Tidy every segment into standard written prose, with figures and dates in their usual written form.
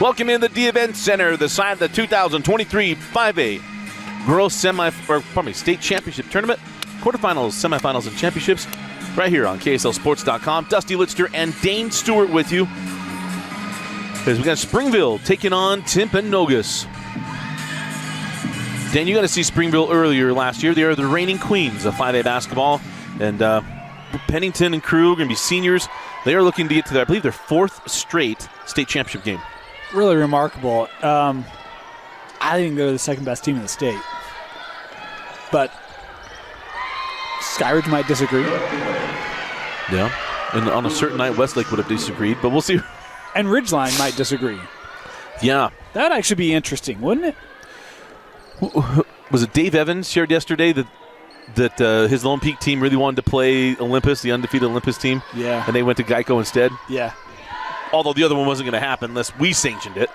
Welcome in the D-Event Center, the side of the 2023 5A Girls State Championship Tournament. Quarterfinals, semifinals, and championships right here on KSLSports.com. Dusty Litster and Dane Stewart with you. As we got Springville taking on Timpanogos. Dan, you got to see Springville earlier last year. They are the reigning queens of 5A basketball. And Pennington and crew are going to be seniors. They are looking to get to their, I believe, their fourth straight state championship game. Really remarkable. I think they're the second best team in the state. But Skyridge might disagree. Yeah. And on a certain night, Westlake would have disagreed, but we'll see. And Ridgeline might disagree. Yeah. That'd actually be interesting, wouldn't it? Was it Dave Evans shared yesterday that his Lone Peak team really wanted to play Olympus, the undefeated Olympus team? Yeah. And they went to Geico instead? Yeah. Although the other one wasn't going to happen unless we sanctioned it.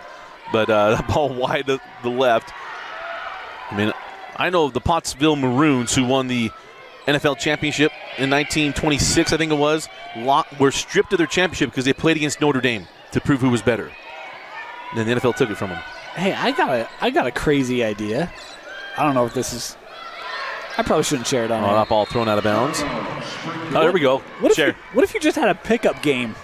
But that ball wide to the left. I mean, I know the Pottsville Maroons, who won the NFL championship in 1926, I think it was, were stripped of their championship because they played against Notre Dame to prove who was better. And then the NFL took it from them. Hey, I got a crazy idea. I don't know if this is. I probably shouldn't share it on air. That ball thrown out of bounds. Oh, there we go. What if you just had a pickup game?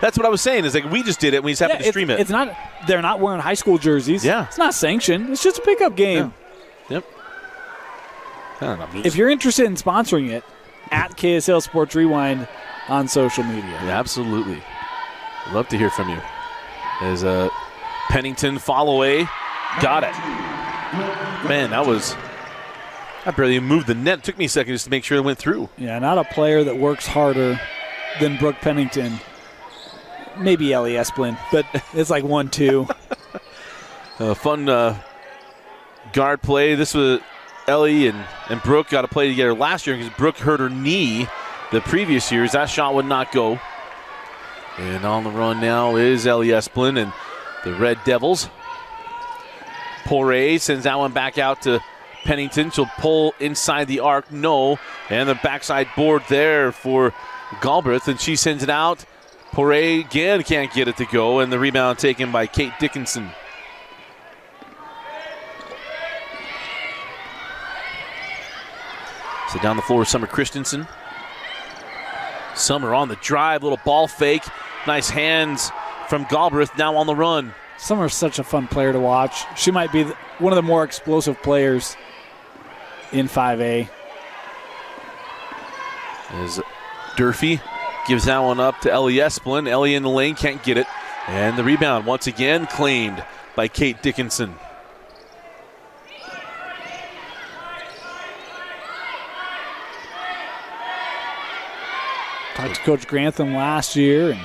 That's what I was saying. Is like we just did it. We just happened to stream it. It's not. They're not wearing high school jerseys. Yeah. It's not sanctioned. It's just a pickup game. Yeah. Yep. I don't know. If you're interested in sponsoring it, at KSL Sports Rewind on social media. Yeah, absolutely. Love to hear from you. As Pennington fall away. Got it. Man, I barely moved the net. It took me a second just to make sure it went through. Yeah, not a player that works harder than Brooke Pennington. Maybe Ellie Esplin, but it's like 1-2. Fun guard play. This was Ellie and Brooke got to play together last year because Brooke hurt her knee the previous years. That shot would not go. And on the run now is Ellie Esplin and the Red Devils. Poirier sends that one back out to Pennington. She'll pull inside the arc. No. And the backside board there for Galbraith, and she sends it out. Poirier again can't get it to go, and the rebound taken by Kate Dickinson. So down the floor, Summer Christensen. Summer on the drive, little ball fake. Nice hands from Galbraith, now on the run. Summer's such a fun player to watch. She might be one of the more explosive players in 5A. As Durfee gives that one up to Ellie Esplin. Ellie in the lane, can't get it. And the rebound once again claimed by Kate Dickinson. Talked to Coach Grantham last year and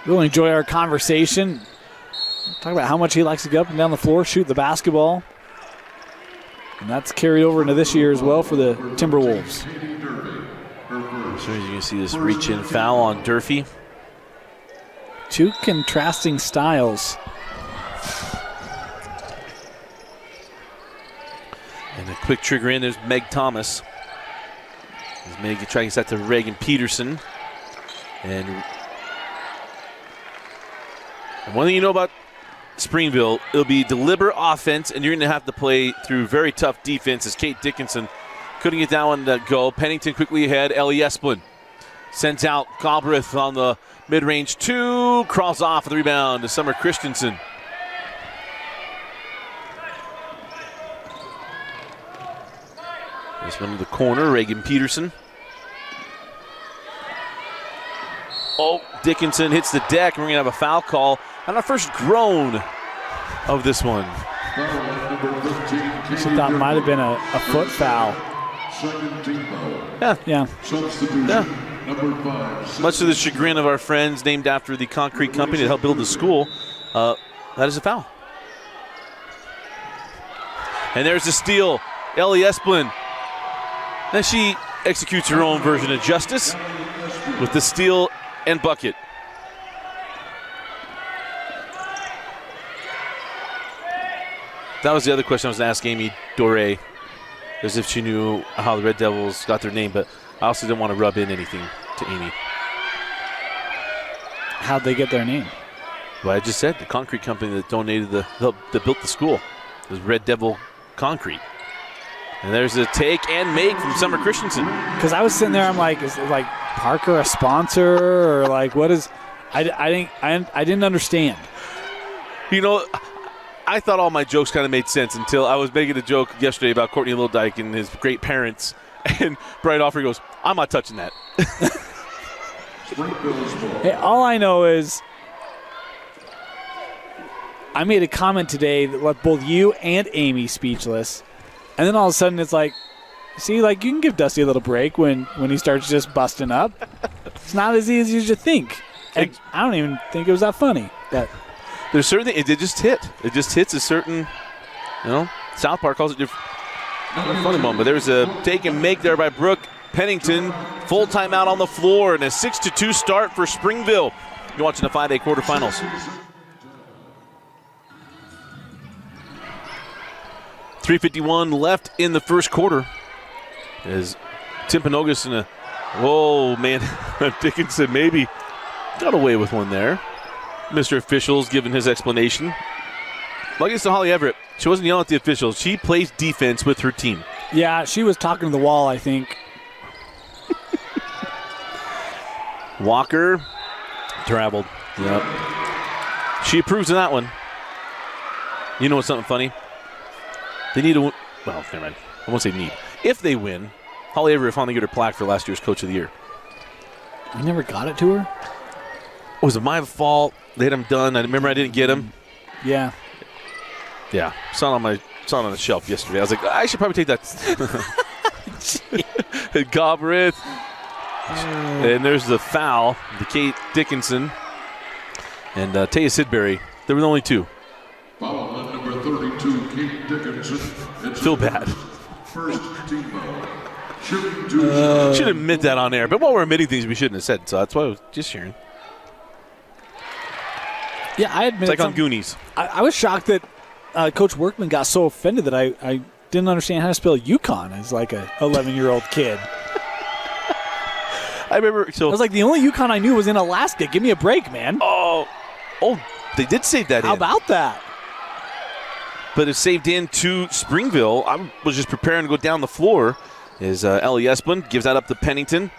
really enjoy our conversation. Talk about how much he likes to get up and down the floor, shoot the basketball. And that's carried over into this year as well for the Timberwolves. As soon as you can see this reach-in foul on Durfee. Two contrasting styles. And a quick trigger in, there's Meg Thomas. As Meg tries that to Reagan Peterson. And one thing you know about Springville, it'll be deliberate offense, and you're going to have to play through very tough defense as Kate Dickinson couldn't get that one to go. Pennington quickly ahead. Ellie Esplin sends out Galbraith on the mid-range two. Crawls off with the rebound to Summer Christensen. This one to the corner, Reagan Peterson. Oh, Dickinson hits the deck, and we're going to have a foul call on our first groan of this one. I thought it might have been a foot foul. Yeah. Number 5. Much to the chagrin of our friends named after the concrete company that helped build the school, that is a foul. And there's the steal. Ellie Esplin. Then she executes her own version of justice with the steal and bucket. That was the other question I was asking Amy Dore, as if she knew how the Red Devils got their name, but I also didn't want to rub in anything to Amy. How'd they get their name? Well, I just said the concrete company that donated that built the school. It was Red Devil Concrete. And there's a take and make from Summer Christensen. Because I was sitting there, I'm like, is it like Parker a sponsor or like what is? I didn't understand. You know, I thought all my jokes kind of made sense until I was making a joke yesterday about Courtney Littledyke and his great parents, and Brian Offery goes, "I'm not touching that." Hey, all I know is I made a comment today that left both you and Amy speechless, and then all of a sudden it's like, see, like you can give Dusty a little break when he starts just busting up. It's not as easy as you think. And I don't even think it was that funny. That there's certain things, it just hit. It just hits a certain, South Park calls it a funny moment. But there's a take and make there by Brooke Pennington. Full timeout on the floor and a 6-2 start for Springville. You're watching the 5A quarterfinals. 3:51 left in the first quarter. As Timpanogos in oh man, Dickinson maybe got away with one there. Mr. Officials giving his explanation. Like it's to Holly Everett. She wasn't yelling at the officials. She plays defense with her team. Yeah, she was talking to the wall, I think. Walker traveled. Yep. She approves of that one. You know what's something funny? They need to win. Well, never mind. I won't say need. If they win, Holly Everett finally get her plaque for last year's Coach of the Year. You never got it to her? Was it my fault? They had them done. I remember I didn't get them. Yeah. Yeah. Saw it on the shelf yesterday. I was like, I should probably take that. Galbraith. And there's the foul to Kate Dickinson and Taya Sidbury. There were only two. Foul on number 32, Kate Dickinson. Feel bad. First team foul. Should admit that on air. But while we're admitting things we shouldn't have said, so that's why I was just sharing. Yeah, I admit it's like on Goonies. I was shocked that Coach Workman got so offended that I didn't understand how to spell Yukon as like a 11-year-old kid. I remember. So I was like, the only Yukon I knew was in Alaska. Give me a break, man. Oh, they did save that in. How about that? But it's saved in to Springville. I was just preparing to go down the floor. Is Ellie Esplin gives that up to Pennington.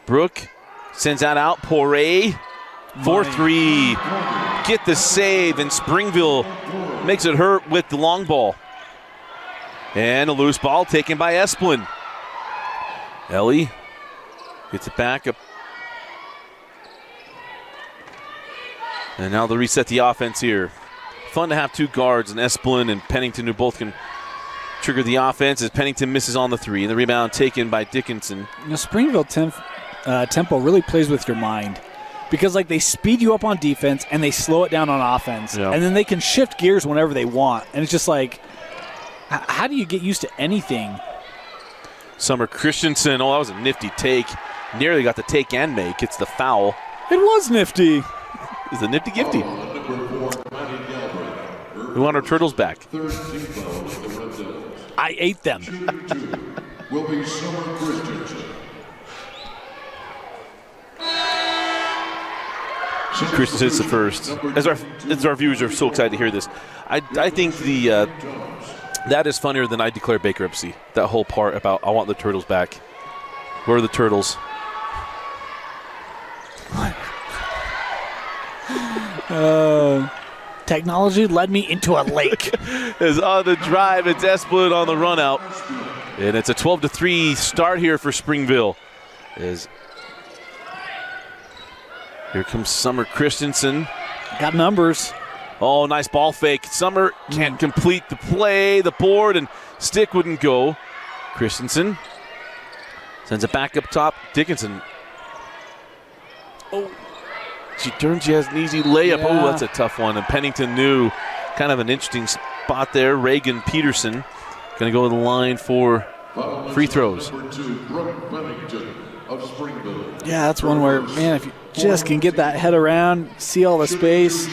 Brooke sends that out. Poirier, 4-3. Get the save, and Springville makes it hurt with the long ball. And a loose ball taken by Esplin. Ellie gets it back up. And now they'll reset the offense here. Fun to have two guards, and Esplin and Pennington, who both can trigger the offense as Pennington misses on the three. And the rebound taken by Dickinson. Springville tempo really plays with your mind. Because like they speed you up on defense and they slow it down on offense. Yeah. And then they can shift gears whenever they want. And it's just like, how do you get used to anything? Summer Christensen, that was a nifty take. Nearly got the take and make. It's the foul. It was nifty. It's the nifty gifty. We want our turtles back. I ate them. Will be Summer Christensen. Christensen hits the first. As our viewers are so excited to hear this, I think that is funnier than I declare bankruptcy. That whole part about I want the turtles back. Where are the turtles? Technology led me into a lake. As on the drive, it's Esplin on the run out. And it's a 12-3 start here for Springville. Here comes Summer Christensen. Got numbers. Oh, nice ball fake. Summer can't complete the play, the board, and stick wouldn't go. Christensen sends it back up top. Dickinson. Oh, she turns. She has an easy layup. Yeah. Oh, that's a tough one. And Pennington knew kind of an interesting spot there. Reagan Peterson going to go to the line for free throws. Number 2, Brooke Pennington of Springville. Yeah, that's one where, man, if you just can get that head around, see all the space.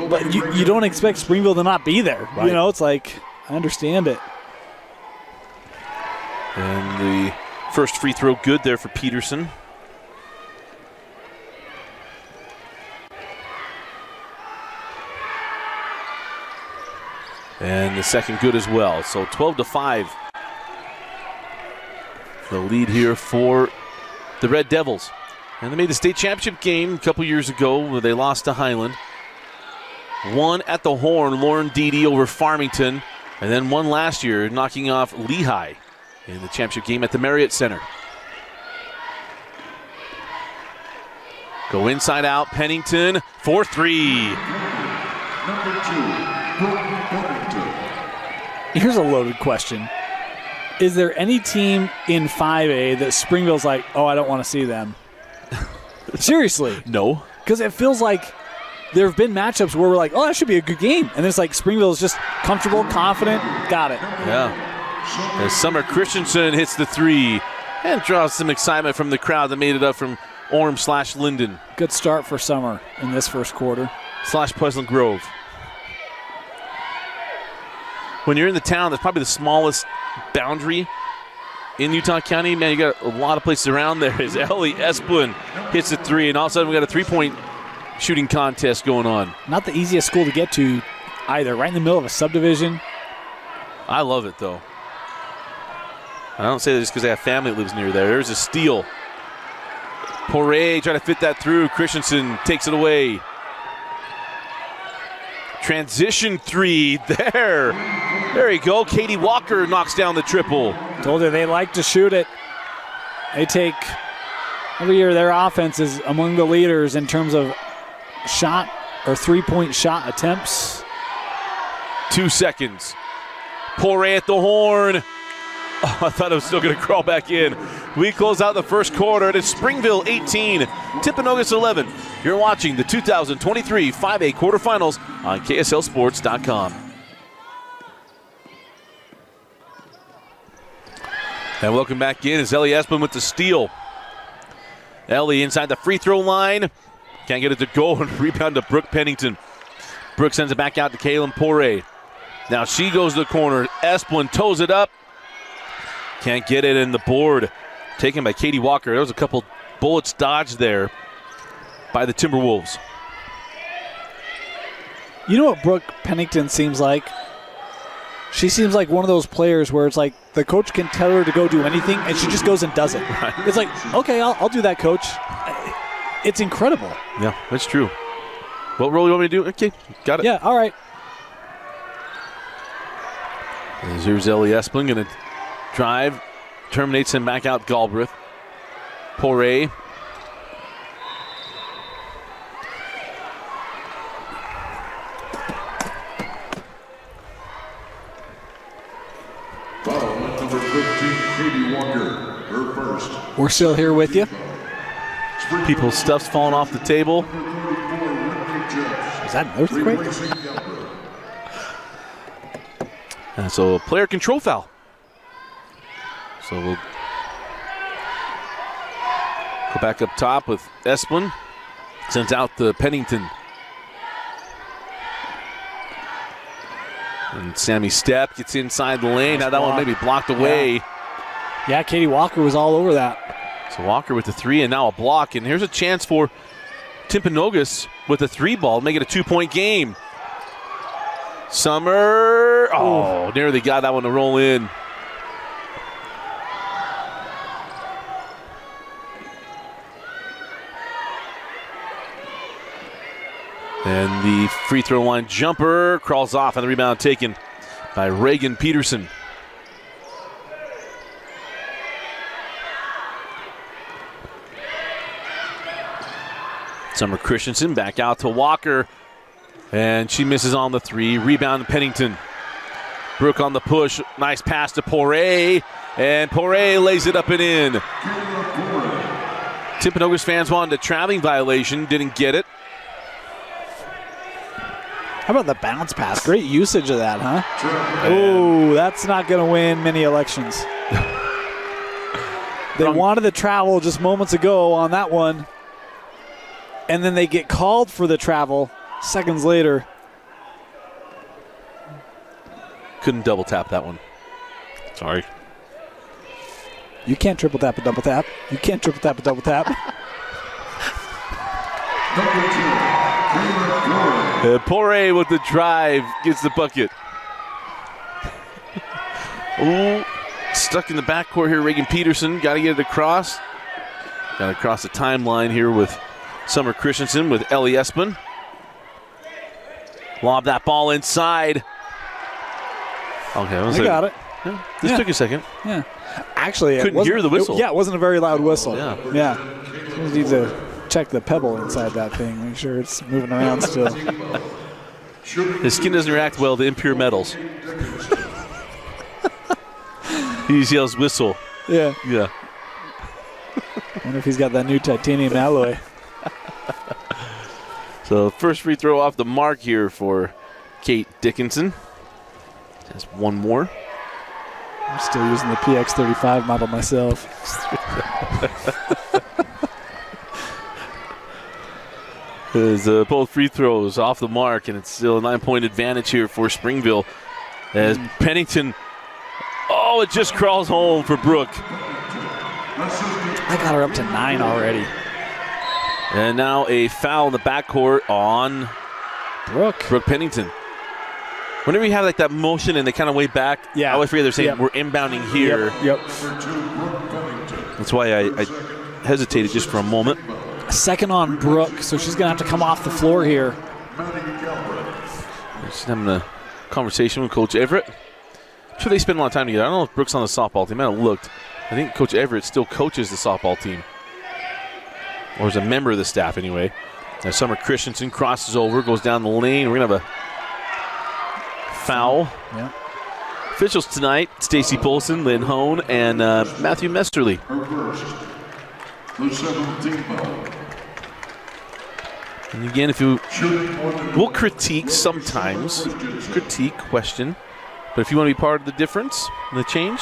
But you don't expect Springville to not be there. Right. You know, it's like, I understand it. And the first free throw good there for Peterson. And the second good as well. So 12-5. The lead here for the Red Devils. And they made the state championship game a couple years ago where they lost to Highland. Won at the Horn, Lauren Deedy over Farmington. And then won last year, knocking off Lehigh in the championship game at the Marriott Center. Go inside out, Pennington, 4-3. Number 2, Brooke Pennington. Here's a loaded question. Is there any team in 5A that Springville's like, oh, I don't want to see them? Seriously. No. Because it feels like there have been matchups where we're like, oh, that should be a good game. And then it's like Springville's just comfortable, confident, got it. Yeah. As Summer Christensen hits the 3 and draws some excitement from the crowd that made it up from Orem/Linden. Good start for Summer in this first quarter. /Pleasant Grove. When you're in the town, that's probably the smallest boundary in Utah County. Man, you got a lot of places around there. As Ellie Esplin hits the 3, and all of a sudden we got a 3-point shooting contest going on. Not the easiest school to get to either. Right in the middle of a subdivision. I love it, though. I don't say that just because I have family that lives near there. There's a steal. Poirier trying to fit that through. Christensen takes it away. Transition 3 there. There you go. Katie Walker knocks down the triple. Told you they like to shoot it. They take, every year their offense is among the leaders in terms of shot or 3-point shot attempts. 2 seconds. Poirier at the horn. Oh, I thought it was still going to crawl back in. We close out the first quarter. It is Springville 18, Timpanogos 11. You're watching the 2023 5A quarterfinals on KSLSports.com. And welcome back in as Ellie Esplin with the steal. Ellie inside the free throw line. Can't get it to go, and rebound to Brooke Pennington. Brooke sends it back out to Kaylin Poirier. Now she goes to the corner. Esplin toes it up. Can't get it in the board. Taken by Katie Walker. There was a couple bullets dodged there by the Timberwolves. You know what Brooke Pennington seems like? She seems like one of those players where it's like the coach can tell her to go do anything, and she just goes and does it. Right. It's like, okay, I'll do that, coach. It's incredible. Yeah, that's true. What role do you want me to do? Okay, got it. Yeah, all right. And here's Ellie Esplin going to drive, terminates him back out Galbraith. Poirier. Foul, number 15, Katie Walker, her first. We're still here with you. People's stuff's falling off the table. Is that an earthquake? And so a player control foul. So we'll go back up top with Esplin. Sends out the Pennington. And Sammy Stepp gets inside the lane. Now that one maybe blocked away. Yeah, Katie Walker was all over that. So Walker with the 3 and now a block. And here's a chance for Timpanogos with a 3 ball to make it a 2-point game. Summer. Oh, nearly got that one to roll in. And the free throw line jumper crawls off, and the rebound taken by Reagan Peterson. Summer Christensen back out to Walker, and she misses on the 3. Rebound to Pennington. Brooke on the push. Nice pass to Poirier, and Poirier lays it up and in. Timpanogos fans wanted a traveling violation, didn't get it. How about the bounce pass? Great usage of that, huh? Oh, that's not going to win many elections. They wanted the travel just moments ago on that one, and then they get called for the travel seconds later. Couldn't double tap that one. Sorry. You can't triple tap a double tap. You can't triple tap a double tap. Number 2, Poirier with the drive gets the bucket. Ooh, stuck in the backcourt here. Reagan Peterson got to get it across. Got to cross the timeline here with Summer Christensen with Ellie Espen. Lob that ball inside. Okay, I got it. Yeah, this took a second. Yeah. Actually, couldn't hear the whistle. It wasn't a very loud whistle. Yeah. We need to check the pebble inside that thing, make sure it's moving around still. His skin doesn't react well to impure metals. He yells whistle. Yeah. Yeah. Wonder if he's got that new titanium alloy. So first free throw off the mark here for Kate Dickinson. Just one more. I'm still using the PX35 model myself. As both free throws off the mark, and it's still a 9-point advantage here for Springville. As Pennington, it just crawls home for Brooke. I got her up to 9 already. And now a foul in the backcourt on Brooke Pennington. Whenever you have like that motion and they kind of way back, I always forget they're saying we're inbounding here. Yep. That's why I hesitated just for a moment. Second on Brooke, so she's going to have to come off the floor here. She's having a conversation with Coach Everett. I'm sure they spend a lot of time together. I don't know if Brooke's on the softball team. I haven't looked. I think Coach Everett still coaches the softball team. Or is a member of the staff anyway. Now Summer Christensen crosses over, goes down the lane. We're going to have a foul. Yeah. Officials tonight, Stacy Polson, Lynn Hone, and Matthew Mesterly. The 17th foul. And again, we'll critique sometimes, question. But if you want to be part of the difference, the change,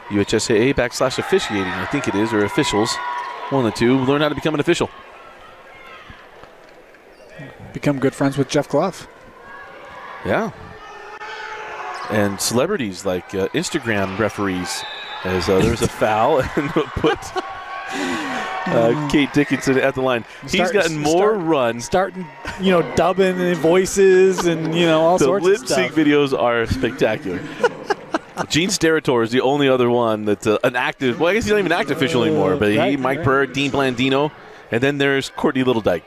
UHSAA/officiating, I think it is, or officials, one of the two, learn how to become an official. Become good friends with Jeff Clough. Yeah. And celebrities like Instagram referees, as there's a foul and put Kate Dickinson at the line. He's gotten more run. Starting, dubbing and voices and, all sorts of stuff. The lip sync videos are spectacular. Gene Steratore is the only other one that's an active, I guess he's not even an active official anymore, but Mike Purr, Dean Blandino, and then there's Courtney Littledyke.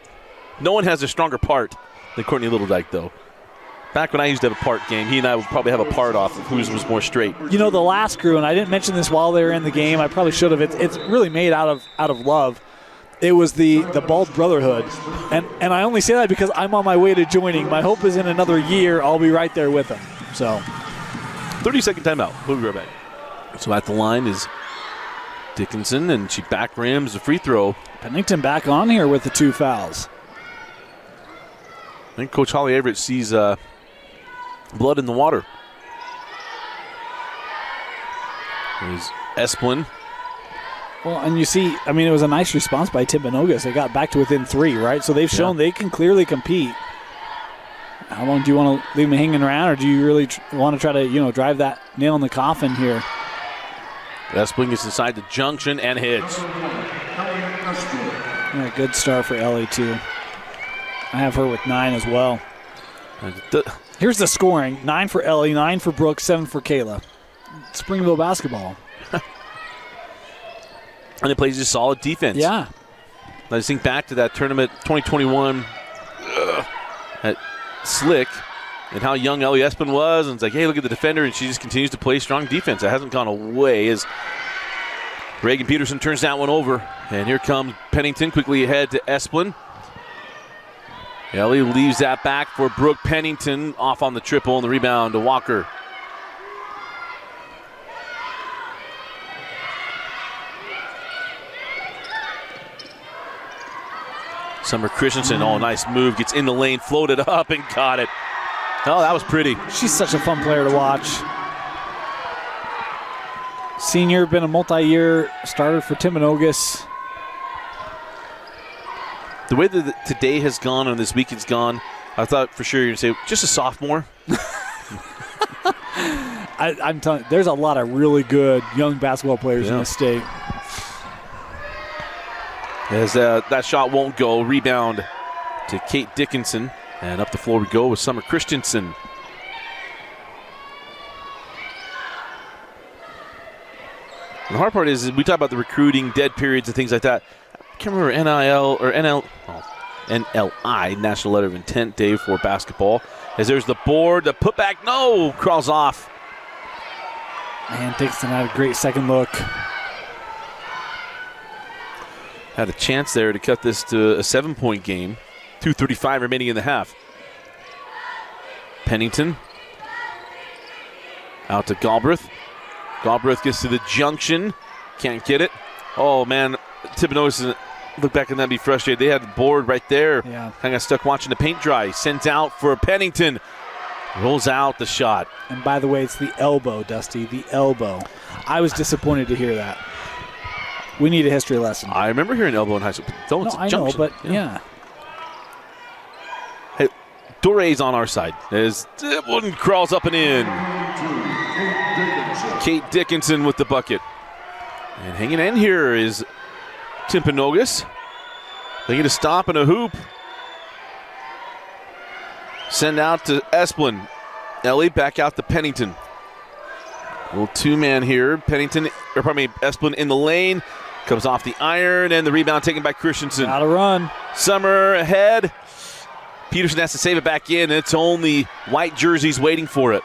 No one has a stronger part than Courtney Littledyke, though. Back when I used to have a part game, he and I would probably have a part off of whose was more straight. The last crew, and I didn't mention this while they were in the game, I probably should have. It's really made out of love. It was the Bald Brotherhood. And I only say that because I'm on my way to joining. My hope is in another year I'll be right there with them. So 30-second timeout. We'll be right back. So at the line is Dickinson, and she back rams the free throw. Pennington back on here with the 2 fouls. I think Coach Holly Everett sees blood in the water. There's Esplin. Well, and you see, it was a nice response by Timpanogos. They got back to within 3, right? So they've shown they can clearly compete. How long do you want to leave them hanging around, or do you really want to try to, drive that nail in the coffin here? Esplin gets inside the junction and hits. Yeah, good start for Ellie, too. I have her with 9 as well. Here's the scoring. 9 for Ellie, 9 for Brooke, 7 for Kayla. Springville basketball. And it plays just solid defense. Yeah. I just think back to that tournament 2021 at Slick and how young Ellie Espen was. And it's like, hey, look at the defender, and she just continues to play strong defense. It hasn't gone away as Reagan Peterson turns that one over. And here comes Pennington quickly ahead to Esplin. Ellie leaves that back for Brooke Pennington, off on the triple, and the rebound to Walker. Summer Christensen, nice move, gets in the lane, floated up and got it. Oh, that was pretty. She's such a fun player to watch. Senior, been a multi-year starter for Timpanogos. The way that today has gone and this weekend's gone, I thought for sure you'd say, just a sophomore. I'm telling you, there's a lot of really good young basketball players in this state. As that shot won't go. Rebound to Kate Dickinson. And up the floor we go with Summer Christensen. And the hard part is we talk about the recruiting, dead periods, and things like that. I can't remember NLI, National Letter of Intent Day for basketball. As there's the board, the putback, no, crawls off. Man, Dixon had a great second look. Had a chance there to cut this to a 7-point game. 2:35 remaining in the half. Pennington out to Galbraith. Galbraith gets to the junction. Can't get it. Oh, man. Timpanogos look back and that be frustrated. They had the board right there. Yeah. Kind of stuck watching the paint dry. Sent out for Pennington. Rolls out the shot. And by the way, it's the elbow, Dusty. The elbow. I was disappointed to hear that. We need a history lesson. I remember hearing elbow in high school. Don't No, I know, but yeah. Hey, Dore's on our side. As one crawls up and in. Kate Dickinson with the bucket. And hanging in here is Timpanogos. They get a stop and a hoop. Send out to Esplin. Ellie back out to Pennington. Little two-man here. Esplin in the lane. Comes off the iron, and the rebound taken by Christensen. Gotta run. Summer ahead. Peterson has to save it back in. It's only white jerseys waiting for it.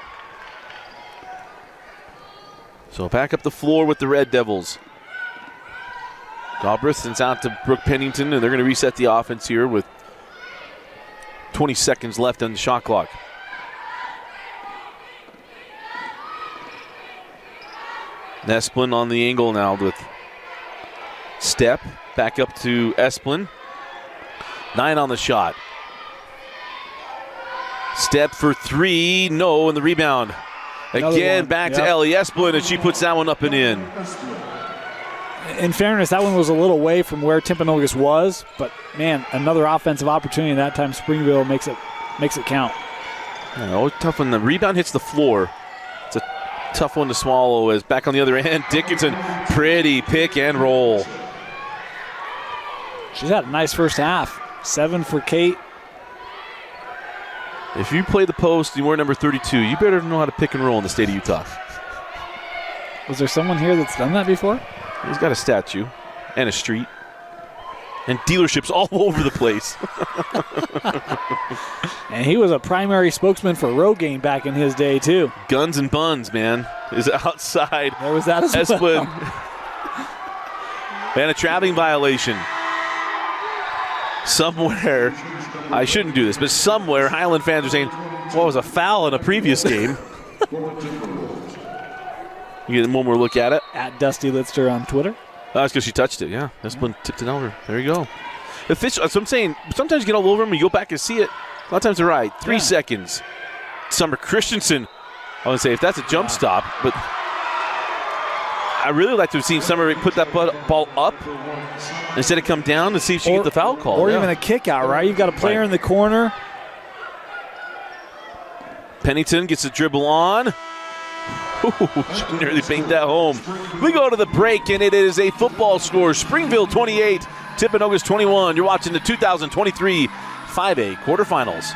So back up the floor with the Red Devils. Galbraith sends out to Brooke Pennington, and they're going to reset the offense here with 20 seconds left on the shot clock. Esplin on the angle now with step. Back up to Esplin. 9 on the shot. Step for 3. No, and the rebound. Again, back to Ellie Esplin, and she puts that one up and in. In fairness, that one was a little away from where Timpanogos was, but man, another offensive opportunity, and that time Springville makes it count. Always tough when the rebound hits the floor. It's a tough one to swallow. As back on the other end, Dickinson, pretty pick and roll. She's had a nice first half. 7 for Kate. If you play the post, you wear number 32, you better know how to pick and roll in the state of Utah. Was there someone here that's done that before? He's got a statue and a street and dealerships all over the place. And he was a primary spokesman for Rogaine back in his day, too. Guns and Buns, man, is outside. There was that as well. And a traveling violation. Somewhere, I shouldn't do this, but somewhere Highland fans are saying, well, it was a foul in a previous game. You get one more look at it. At Dusty Litster on Twitter. That's because she touched it, yeah. That's one tipped it over. There you go. So I'm saying, sometimes you get all over them and you go back and see it. A lot of times they're right. 3 seconds. Summer Christensen, I would say, if that's a jump stop, but I really like to have seen Summer put that ball up instead of come down to see if she get the foul call. Or even a kick out, right? You've got a player in the corner. Pennington gets a dribble on. Ooh, she nearly banked that home. We go to the break, and it is a football score. Springville 28, Timpanogos 21. You're watching the 2023 5A quarterfinals.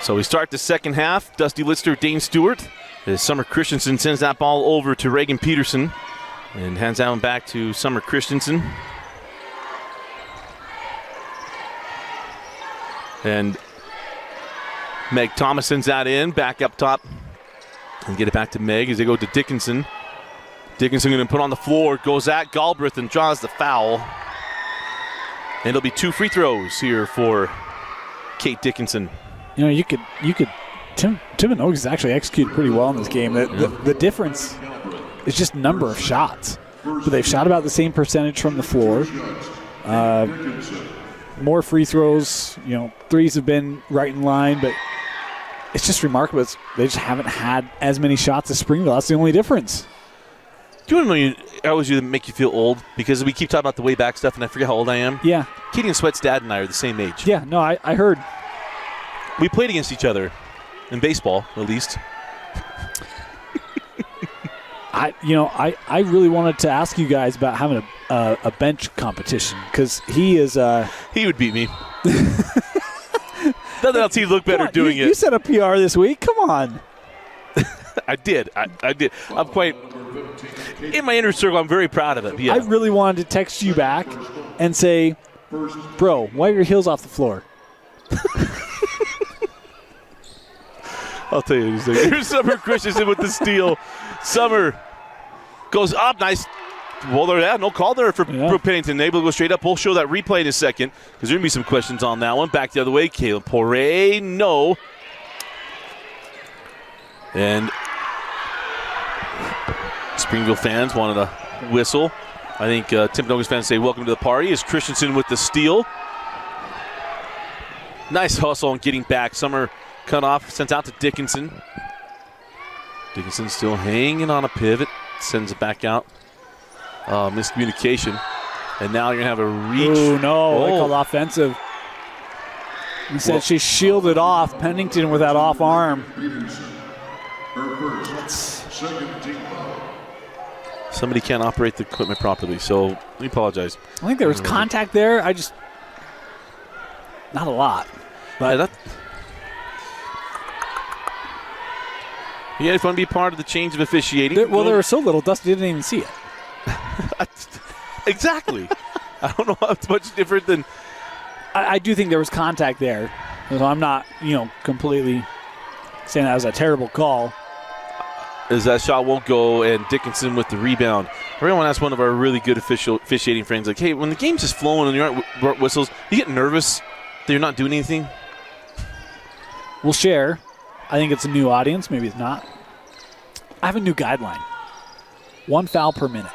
So we start the second half. Dusty Litster, Dane Stewart. As Summer Christensen sends that ball over to Reagan Peterson and hands that one back to Summer Christensen. And Meg Thomas sends that in, back up top. And get it back to Meg as they go to Dickinson. Dickinson going to put on the floor, goes at Galbraith and draws the foul. And it'll be 2 free throws here for Kate Dickinson. You know, Timpanogos actually executed pretty well in this game. The difference is just number of shots. But they've shot about the same percentage from the floor. More free throws, you know, threes have been right in line, but it's just remarkable. They just haven't had as many shots as Springville. That's the only difference. Do you want to know, I always do make you feel old because we keep talking about the way back stuff and I forget how old I am. Yeah. Keating Sweat's dad and I are the same age. Yeah, no, I heard. We played against each other in baseball, at least. I really wanted to ask you guys about having a bench competition because he is. He would beat me. Nothing else he'd look better doing it. You set a PR this week. Come on. I did. I did. I'm quite in my inner circle. I'm very proud of it. Yeah. I really wanted to text you back and say, "Bro, wipe your heels off the floor." I'll tell you. Here's Summer Christensen with the steal. Summer goes up. Nice. Well, no call there for Brooke Pennington. Able to go straight up. We'll show that replay in a second because there's going to be some questions on that one. Back the other way. Caleb Poirier, no. And Springville fans wanted a whistle. I think Timpanogos fans say welcome to the party. Is Christensen with the steal. Nice hustle and getting back. Summer cut off, sent out to Dickinson. Dickinson still hanging on a pivot. Sends it back out. Miscommunication. And now you're going to have a reach. Oh, no. They called offensive. He said she shielded off Pennington with that off arm. Somebody can't operate the equipment properly, so let me apologize. I think there was contact there. Not a lot. But yeah, it's fun to be part of the change of officiating. There was so little, Dusty didn't even see it. Exactly. I don't know how it's much different than. I do think there was contact there. So I'm not, completely saying that was a terrible call. As that shot won't go, and Dickinson with the rebound. Everyone asked one of our really good officiating friends, like, hey, when the game's just flowing and you aren't whistles, you get nervous that you're not doing anything? We'll share. I think it's a new audience. Maybe it's not. I have a new guideline. 1 foul per minute.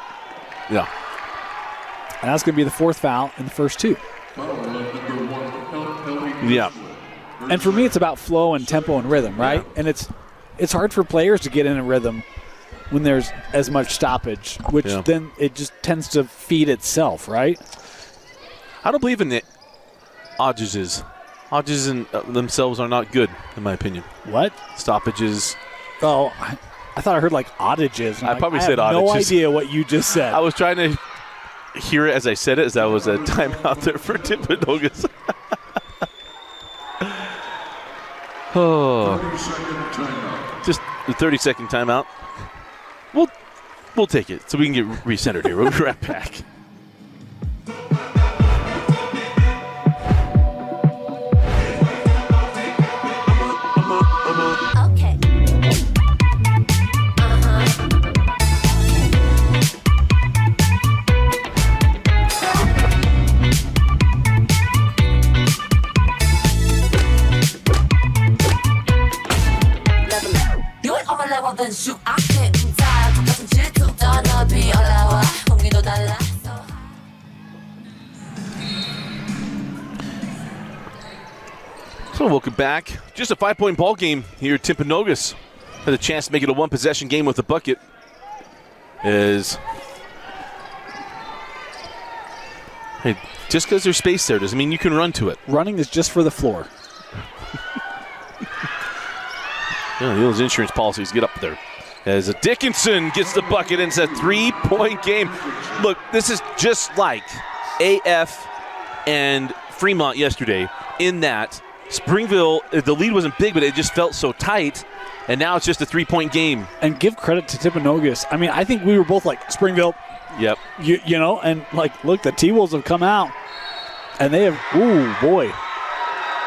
Yeah. And that's going to be the 4th foul in the first 2. Yeah. And for me, it's about flow and tempo and rhythm, right? Yeah. And it's hard for players to get in a rhythm when there's as much stoppage, which then it just tends to feed itself, right? I don't believe in the oddages. Oddages in themselves are not good, in my opinion. What? Stoppages. Oh, I thought I heard like oddages. I probably said oddages. I have no idea what you just said. I was trying to hear it as I said it, as that was a timeout there for Timpanogos. Oh, just a 30-second timeout. We'll take it so we can get recentered here. We'll be right back. So welcome back. Just a 5-point ball game here. Timpanogos has a chance to make it a 1-possession game with a bucket. Just because there's space there doesn't mean you can run to it. Running is just for the floor. Those insurance policies get up there. As Dickinson gets the bucket, and it's a 3-point game. Look, this is just like AF and Fremont yesterday in that Springville, the lead wasn't big, but it just felt so tight, and now it's just a 3-point game. And give credit to Timpanogos. I mean, I think we were both like, Springville. Yep. And like, look, the T-Wolves have come out, and they have, ooh, boy.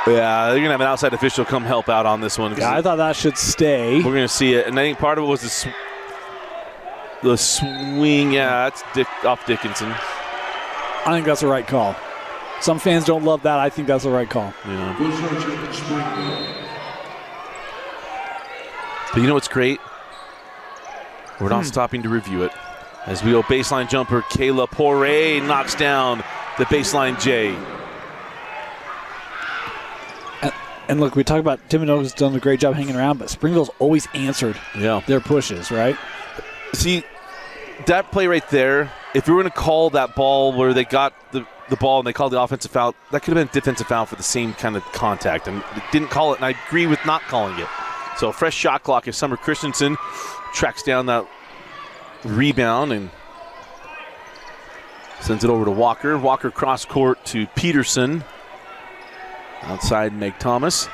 Yeah, they're going to have an outside official come help out on this one. Yeah, I thought that should stay. We're going to see it. And I think part of it was the swing. Yeah, that's off Dickinson. I think that's the right call. Some fans don't love that. I think that's the right call. Yeah. Possession, Springville. But you know what's great? We're not stopping to review it. As we go baseline jumper, Kayla Poirier knocks down the baseline J. And look, we talk about Timpanogos has done a great job hanging around, but Springville's always answered their pushes, right? See, that play right there, if we were going to call that ball where they got the ball and they called the offensive foul, that could have been a defensive foul for the same kind of contact. And they didn't call it, and I agree with not calling it. So fresh shot clock as Summer Christensen tracks down that rebound and sends it over to Walker. Walker cross court to Peterson. Outside Meg Thomas.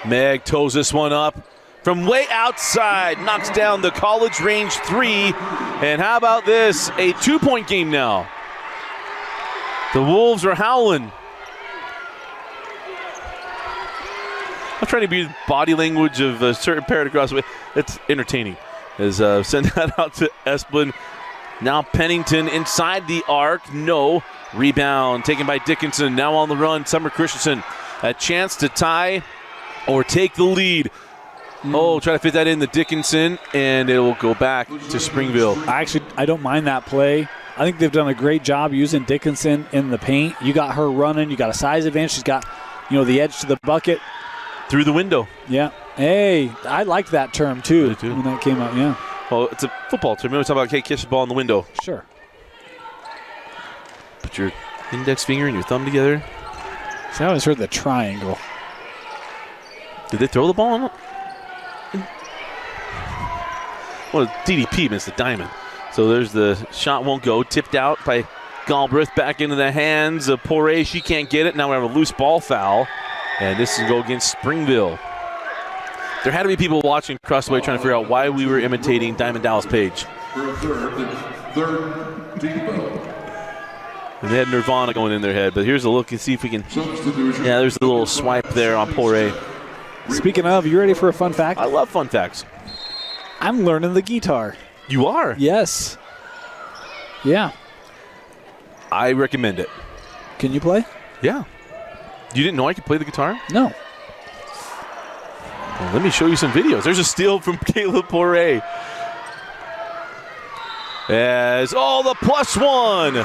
Meg toes this one up from way outside. Knocks down the college range three. And how about this? A 2-point game now. The Wolves are howling. I'm trying to be the body language of a certain paragraphs. It's entertaining. As send that out to Esplin. Now Pennington inside the arc. No. Rebound taken by Dickinson. Now on the run, Summer Christensen. A chance to tie or take the lead. Oh, try to fit that in the Dickinson, and it will go back to Springville. I don't mind that play. I think they've done a great job using Dickinson in the paint. You got her running. You got a size advantage. She's got, the edge to the bucket. Through the window. Yeah. Hey, I liked that term, too, when that came out, yeah. Well, it's a football term. We always talk about, catch the ball in the window. Sure. Put your index finger and your thumb together. See, I always heard the triangle. Did they throw the ball on it? Well, DDP missed the diamond. So there's the shot won't go. Tipped out by Galbraith back into the hands of Poirier. She can't get it. Now we have a loose ball foul. And this will go against Springville. There had to be people watching across the way trying to figure out why we were imitating Diamond Dallas Page. For a third team foul. And they had Nirvana going in their head. But here's a look and see if we can. Yeah, there's a little swipe there on Poirier. Speaking of, you ready for a fun fact? I love fun facts. I'm learning the guitar. You are? Yes. Yeah. I recommend it. Can you play? Yeah. You didn't know I could play the guitar? No. Well, let me show you some videos. There's a steal from Kayla Poirier. As, the +1.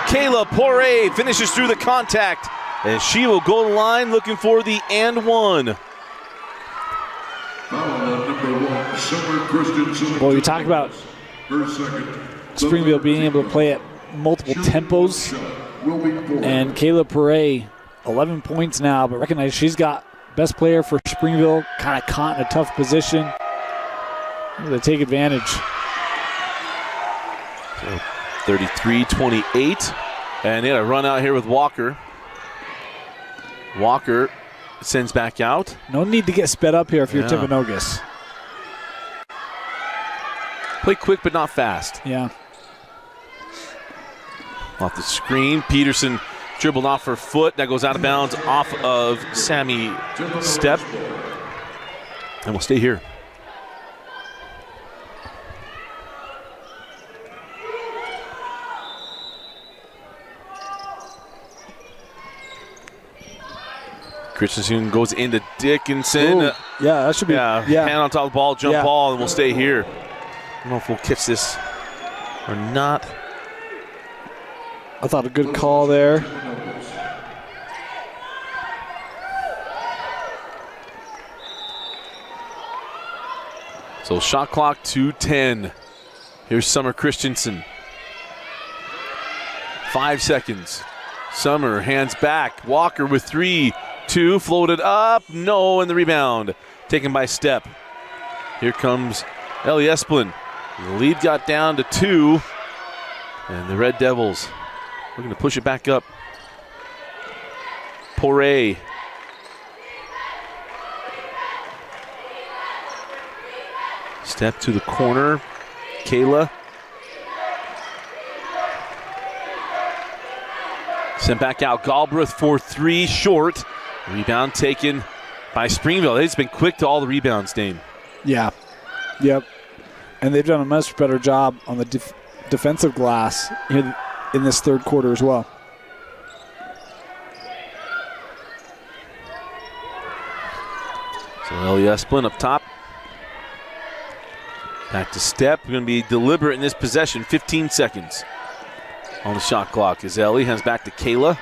Kayla Poirier finishes through the contact. And she will go to the line looking for the and one. Well, you talk about Springville being able to play at multiple tempos. And Kayla Poirier, 11 points now, but recognize she's got best player for Springville, kind of caught in a tough position. They take advantage. So 33-28. And they had a run out here with Walker. Walker sends back out. No need to get sped up here if you're Timpanogos. Play quick but not fast. Yeah. Off the screen, Peterson dribbled off her foot. That goes out of bounds off of Sammy Step. And we'll stay here. Christensen goes into Dickinson. Ooh, yeah, that should be. Hand on top of the ball, jump ball, and we'll stay here. I don't know if we'll catch this or not. I thought a good call there. So shot clock 2:10. Here's Summer Christensen. 5 seconds. Summer hands back. Walker with 3, 2, floated up. No, and the rebound taken by Step. Here comes Ellie Esplin. The lead got down to 2. And the Red Devils are going to push it back up. Poirier. Step to the corner. Kayla. Sent back out. Galbraith for 3, short. Rebound taken by Springville. They've been quick to all the rebounds, Dane. Yeah. Yep. And they've done a much better job on the defensive glass in this third quarter as well. So Esplin up top. Back to step. We're going to be deliberate in this possession. 15 seconds on the shot clock as Ellie hands back to Kayla.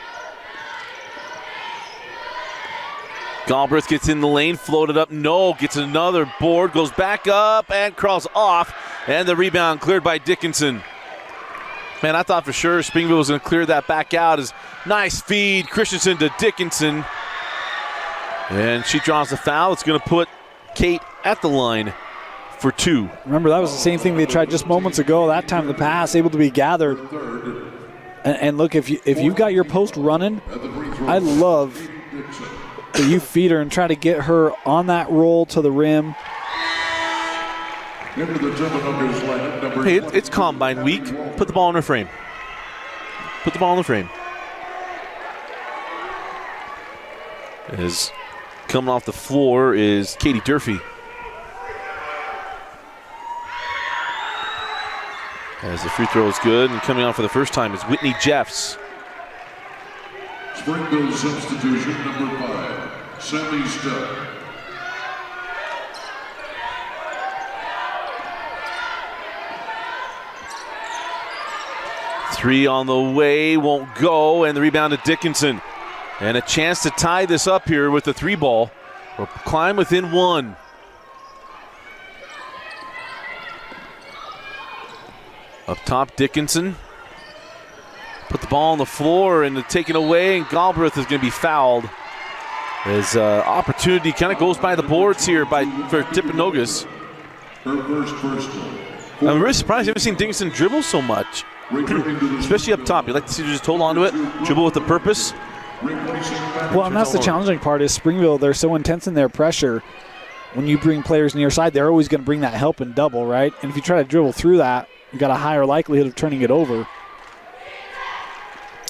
Galbraith gets in the lane, floated up, no, gets another board, goes back up and crawls off, and the rebound cleared by Dickinson. Man, I thought for sure Springville was going to clear that back out. As nice feed, Christensen to Dickinson. And she draws the foul. It's going to put Kate at the line for 2. Remember, that was the same thing they tried just moments ago. That time the pass able to be gathered. And look, if you've got your post running, I love that you feed her and try to get her on that roll to the rim. Hey, it's combine week. Put the ball in her frame. Put the ball in the frame. As coming off the floor is Katie Durfee. As the free throw is good, and coming on for the first time is Whitney Jeffs. Springville substitution number 5, Sammy Studd. Three on the way, won't go, and the rebound to Dickinson. And a chance to tie this up here with the 3 ball. Or climb within 1. Up top, Dickinson. Put the ball on the floor and taken away, and Galbraith is going to be fouled. As opportunity kind of goes by the boards here for Timpanogos. Her first goal. I'm really surprised I haven't seen Dickinson dribble so much. Especially up top. You like to see her just hold on to it, dribble with a purpose. Well, and that's the challenging part is Springville, they're so intense in their pressure. When you bring players near side, they're always going to bring that help and double, right? And if you try to dribble through that, you got a higher likelihood of turning it over.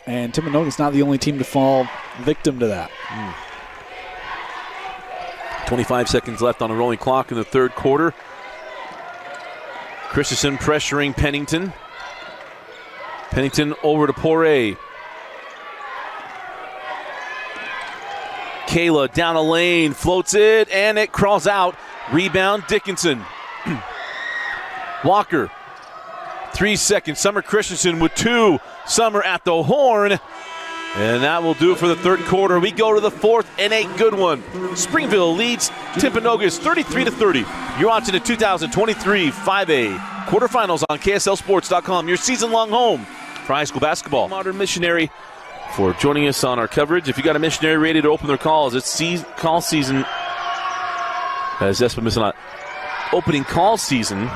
And Timpanogos not the only team to fall victim to that. 25 seconds left on a rolling clock in the third quarter. Christensen pressuring Pennington. Pennington over to Poirier. Kayla down a lane, floats it, and it crawls out. Rebound, Dickinson. Walker, 3 seconds. Summer Christensen with 2. Summer at the horn. And that will do it for the third quarter. We go to the fourth, and a good one. Springville leads Timpanogos 33-30. You're watching the 2023 5A quarterfinals on KSLSports.com, your season-long home for high school basketball. Modern Missionary for joining us on our coverage. If you got a missionary ready to open their calls, it's call season. As Espa missing out. Opening call season.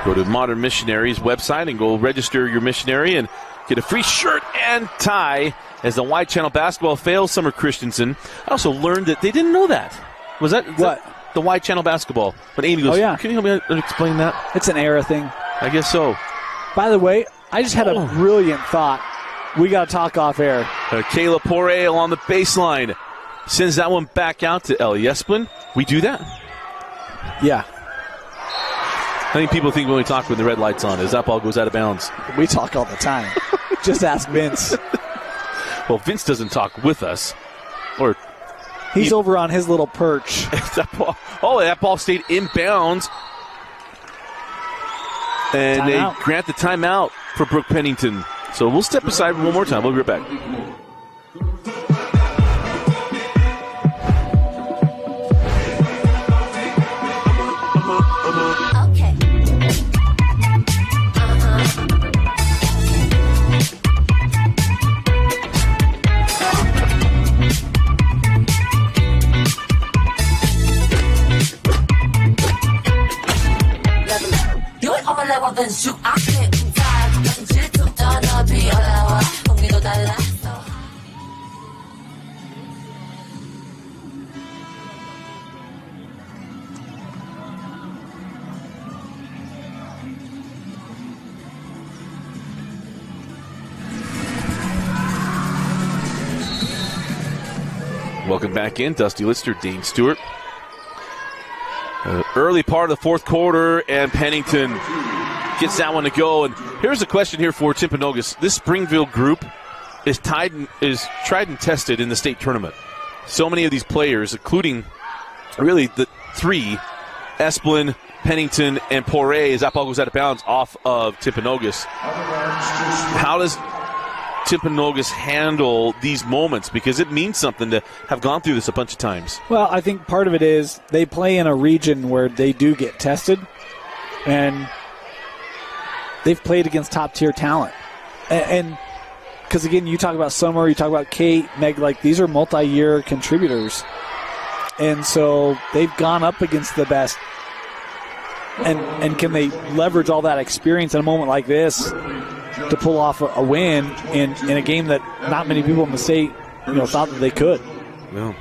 Go to Modern Missionary's website and go register your missionary and get a free shirt and tie as the Wide Channel basketball fails Summer Christensen. I also learned that they didn't know that. Was that what? The Wide Channel basketball. But Amy goes, oh, yeah. Can you help me explain that? It's an era thing. I guess so. By the way, I just had a brilliant thought. We got to talk off air. Kayla Poirier along the baseline. Sends that one back out to Ellie Esplin. We do that? Yeah. I think people think when we talk when the red light's on is that ball goes out of bounds. We talk all the time. Just ask Vince. Well, Vince doesn't talk with us. Or he's over on his little perch. that ball stayed inbounds. And they grant the timeout for Brooke Pennington. So we'll step aside one more time. We'll be right back. Welcome back in. Dusty Lister, Dane Stewart. Early part of the fourth quarter, and Pennington gets that one to go. And here's a question here for Timpanogos. This Springville group is tried and tested in the state tournament. So many of these players, including really the three, Esplin, Pennington, and Poirier, as that ball goes out of bounds off of Timpanogos. How does Timpanogos handle these moments? Because it means something to have gone through this a bunch of times. Well, I think part of it is they play in a region where they do get tested, and they've played against top-tier talent. And because, again, you talk about Summer, you talk about Kate, Meg, like these are multi-year contributors. And so they've gone up against the best. And can they leverage all that experience in a moment like this to pull off a win in a game that not many people in the state thought that they could? No.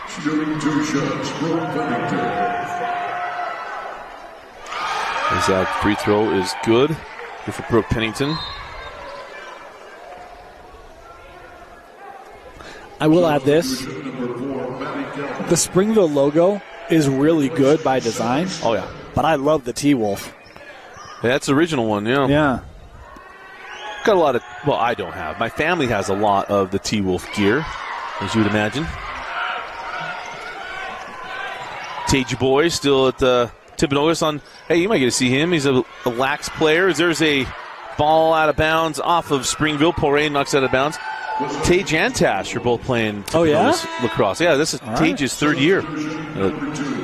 Shooting 2 shots from Pennington. As that free throw is good. Good for Brooke Pennington. I will add this. The Springville logo is really good by design. Oh, yeah. But I love the T-Wolf. That's the original one, yeah. Yeah. Got a lot of, well, I don't have. My family has a lot of the T-Wolf gear, as you would imagine. Tage Boy still at Timpanogos on, hey, you might get to see him. He's a lax player. There's a ball out of bounds off of Springville. Poirier knocks out of bounds. Tage and Tash are both playing lacrosse. Yeah, this is Tage's third year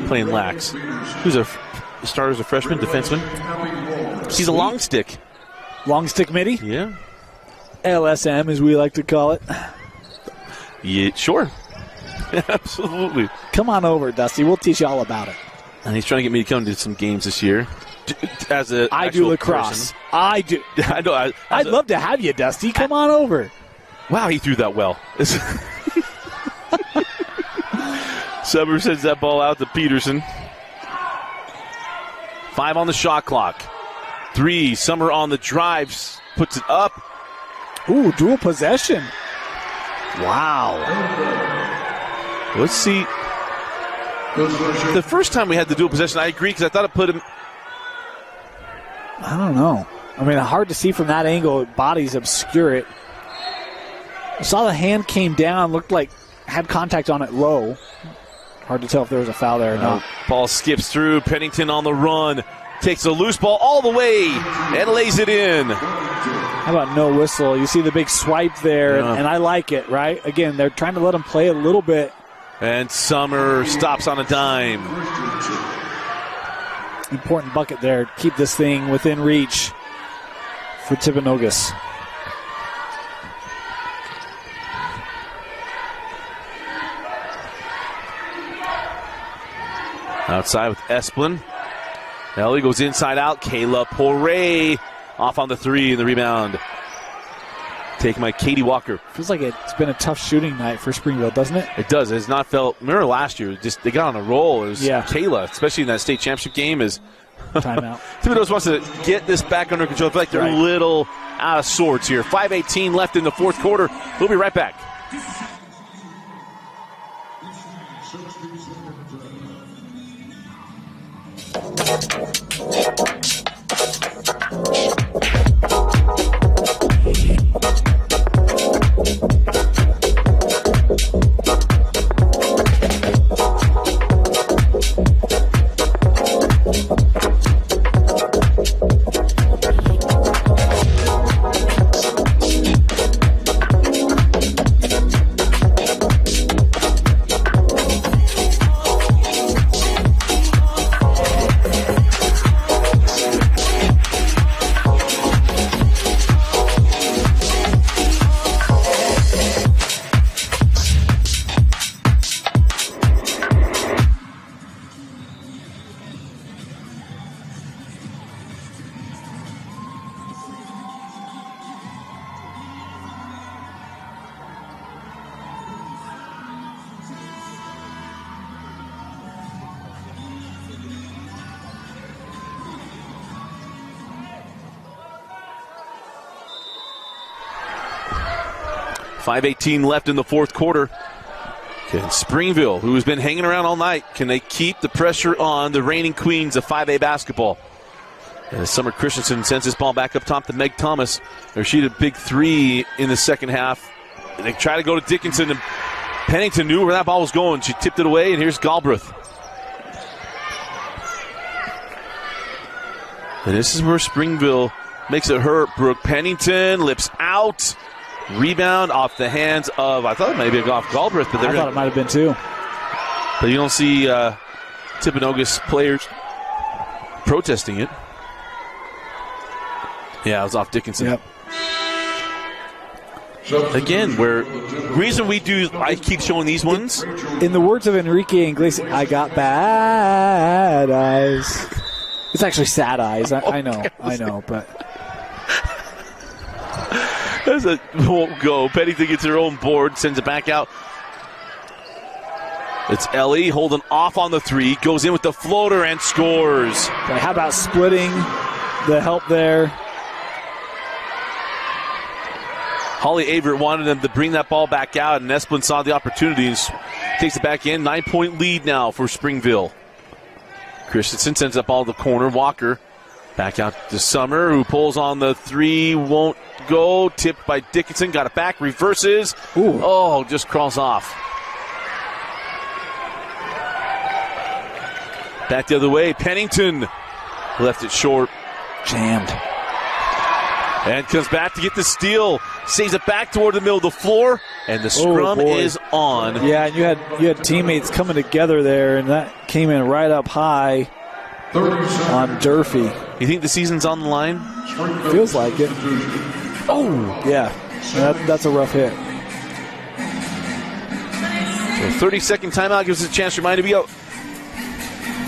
playing lax. Who's a starter as a freshman, defenseman? He's a long stick. Long stick midi? Yeah. LSM, as we like to call it. Yeah, sure. Absolutely. Come on over, Dusty. We'll teach you all about it. And he's trying to get me to come to some games this year. As a I do lacrosse. Person. I do. I know. I'd love to have you, Dusty. Come on over. Wow, he threw that well. Summer sends that ball out to Peterson. 5 on the shot clock. 3, Summer on the drives, puts it up. Ooh, dual possession. Wow. Let's see. The first time we had the dual possession, I agree, because I thought it put him. I don't know. I mean, hard to see from that angle. Bodies obscure it. I saw the hand came down, looked like had contact on it low. Hard to tell if there was a foul there or not. Ball skips through. Pennington on the run. Takes a loose ball all the way and lays it in. How about no whistle? You see the big swipe there, and I like it, right? Again, they're trying to let him play a little bit. And Summer stops on a dime. Important bucket there. Keep this thing within reach for Timpanogos. Outside with Esplin. Ellie goes inside out. Kayla Poirier off on the 3 and the rebound. Taken by Katie Walker. Feels like it's been a tough shooting night for Springville, doesn't it? It does. It has not felt. Remember last year, they got on a roll. It was Kayla, especially in that state championship game, is. Timeout. Timpanogos wants to get this back under control. I feel like they're a little out of sorts here. 5:18 left in the fourth quarter. We'll be right back. 5:18 left in the fourth quarter. Can Springville, who has been hanging around all night, can they keep the pressure on the reigning queens of 5A basketball? As Summer Christensen sends this ball back up top to Meg Thomas. She had a big three in the second half. They try to go to Dickinson, and Pennington knew where that ball was going. She tipped it away, and here's Galbraith. And this is where Springville makes it hurt. Brooke Pennington lips out. Rebound off the hands of, I thought it might be off Galbraith, but I thought it might have been too. But you don't see Timpanogos players protesting it. Yeah, it was off Dickinson. Yep. Again, reason I keep showing these ones. In the words of Enrique Iglesias, I got bad eyes. It's actually sad eyes. I know, but. Won't go. Pennington gets her own board, sends it back out. It's Ellie holding off on the three, goes in with the floater and scores. Okay, how about splitting the help there? Holly Averitt wanted them to bring that ball back out, and Esplin saw the opportunity and takes it back in. 9-point lead now for Springville. Christensen sends that ball to the corner. Walker back out to Summer, who pulls on the three, won't go. Tipped by Dickinson, got it back, reverses. Ooh. Oh, just crawls off. Back the other way. Pennington left it short. Jammed. And comes back to get the steal. Saves it back toward the middle of the floor. And the scrum is on. Yeah, and you had teammates coming together there, and that came in right up high on Durfee. You think the season's on the line? Feels like it. Oh! Yeah, that's a rough hit. So 30-second timeout gives us a chance to remind you.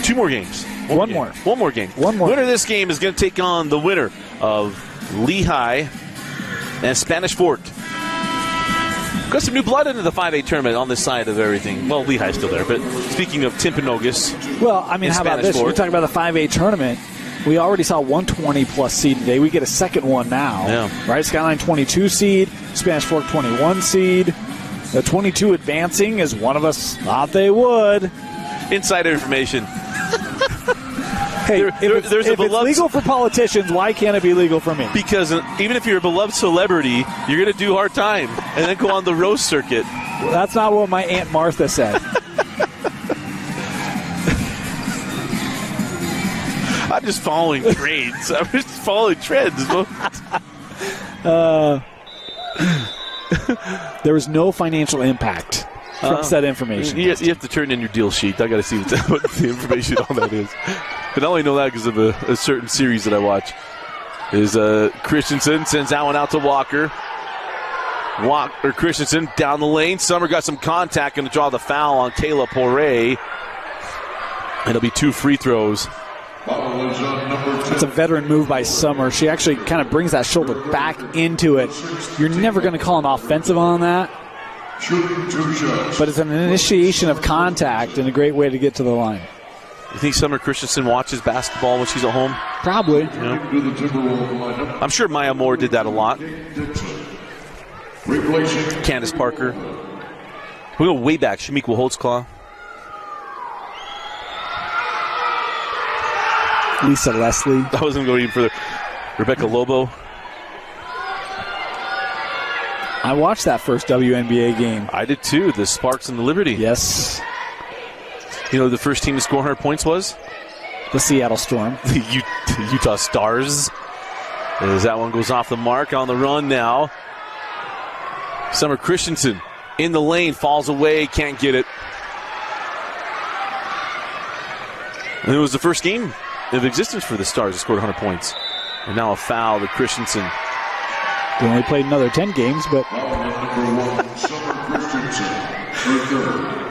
Two more games. One more. One more game. One more. Winner of this game is going to take on the winner of Lehigh and Spanish Fort. Got some new blood into the 5A tournament on this side of everything. Well, Lehigh's still there, but speaking of Timpanogos. Well, I mean, how about this? We're talking about the 5A tournament. We already saw 120-plus seed today. We get a second one now. Yeah. Right? Skyline 22 seed, Spanish Fork 21 seed. The 22 advancing as one of us thought they would. Insider information. Hey, if it's legal for politicians, why can't it be legal for me? Because even if you're a beloved celebrity, you're going to do hard time and then go on the roast circuit. Well, that's not what my Aunt Martha said. I'm just following trends. I'm just following trends. There was no financial impact from said information. You have to turn in your deal sheet. I got to see what the information on that is. But I only know that because of a certain series that I watch. Is Christensen sends that one out to Walker. Christensen down the lane. Summer got some contact, going to draw the foul on Kayla Poirier. It'll be 2 free throws. It's a veteran move by Summer. She actually kind of brings that shoulder back into it. You're never going to call an offensive on that. But it's an initiation of contact and a great way to get to the line. You think Summer Christensen watches basketball when she's at home? Probably. Yeah. I'm sure Maya Moore did that a lot. Candace Parker. We go way back. Shamiqua Holtzclaw. Lisa Leslie. I wasn't going even further. Rebecca Lobo. I watched that first WNBA game. I did too. The Sparks and the Liberty. Yes. You know who the first team to score 100 points was? The Seattle Storm. The Utah Stars. As that one goes off the mark on the run now. Summer Christensen in the lane, falls away, can't get it. And it was the first game of existence for the Stars that scored 100 points. And now a foul to Christensen. They only played another 10 games, but...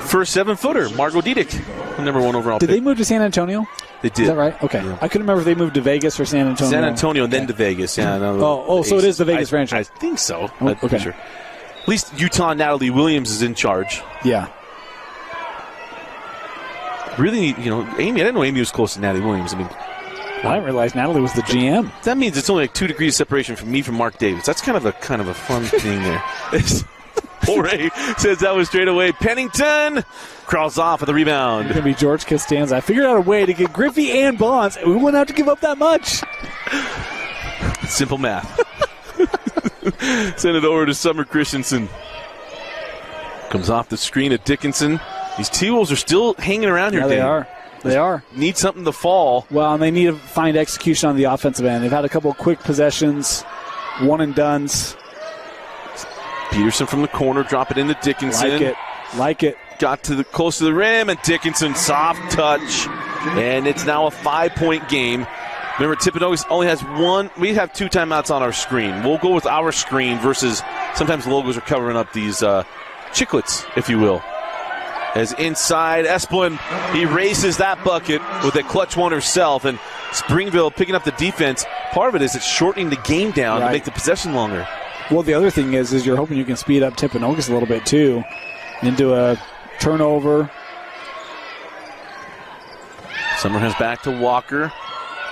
First 7-footer, Margot Diedick, number 1 overall Did pick. they move to San Antonio? They did. Is that right? Okay. Yeah. I couldn't remember if they moved to Vegas or San Antonio. San Antonio and then to Vegas. Yeah. No, so it is the Vegas franchise. I think so. Oh, I'm pretty sure. At least Utah Natalie Williams is in charge. Yeah. Really, Amy, I didn't know Amy was close to Natalie Williams. I mean, I didn't realize Natalie was the GM. That means it's only like 2 degrees separation from me from Mark Davis. That's kind of a fun thing there. Poirier says that was straight away. Pennington crawls off with the rebound. It's going to be George Costanza. I figured out a way to get Griffey and Bonds, and we wouldn't have to give up that much. Simple math. Send it over to Summer Christensen. Comes off the screen at Dickinson. These T-Wolves are still hanging around here. Yeah, they are. They are. Need something to fall. Well, and they need to find execution on the offensive end. They've had a couple of quick possessions, one and dones. Peterson from the corner, drop it into Dickinson. Like it. Got to the close to the rim, and Dickinson soft touch, and it's now a 5-point game. Remember, Timpanogos only has one. We have 2 timeouts on our screen. We'll go with our screen versus sometimes logos are covering up these chiclets, if you will. As inside, Esplin, he raises that bucket with a clutch one herself, and Springville picking up the defense. Part of it is it's shortening the game down to make the possession longer. Well, the other thing is you're hoping you can speed up Timpanogos a little bit, too, into a turnover. Summer has back to Walker.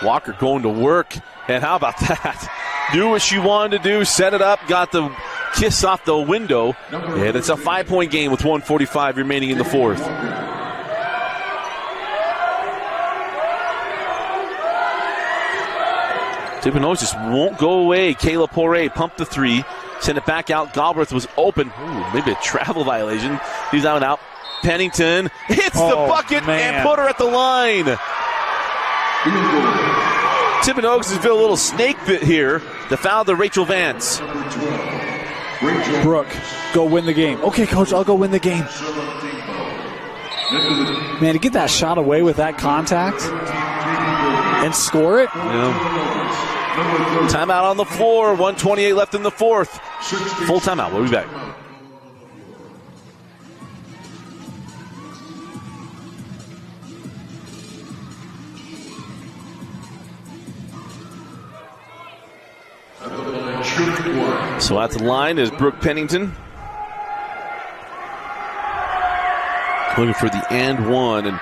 Walker going to work, and how about that? Knew what she wanted to do, set it up, got the kiss off the window, and it's a 5-point game with 1:45 remaining in the fourth. Timpanogos just won't go away. Kayla Poirier pumped the 3, sent it back out. Galbraith was open. Ooh, maybe a travel violation. He's out and out. Pennington hits the bucket and put her at the line. Timpanogos has built a little snake bit here. The foul to Rachel Vance. Brooke, go win the game. Okay, Coach, I'll go win the game. Man, to get that shot away with that contact and score it. Timeout on the floor. 1:28 left in the fourth. Full timeout. We'll be back. So at the line is Brooke Pennington. Looking for the and one and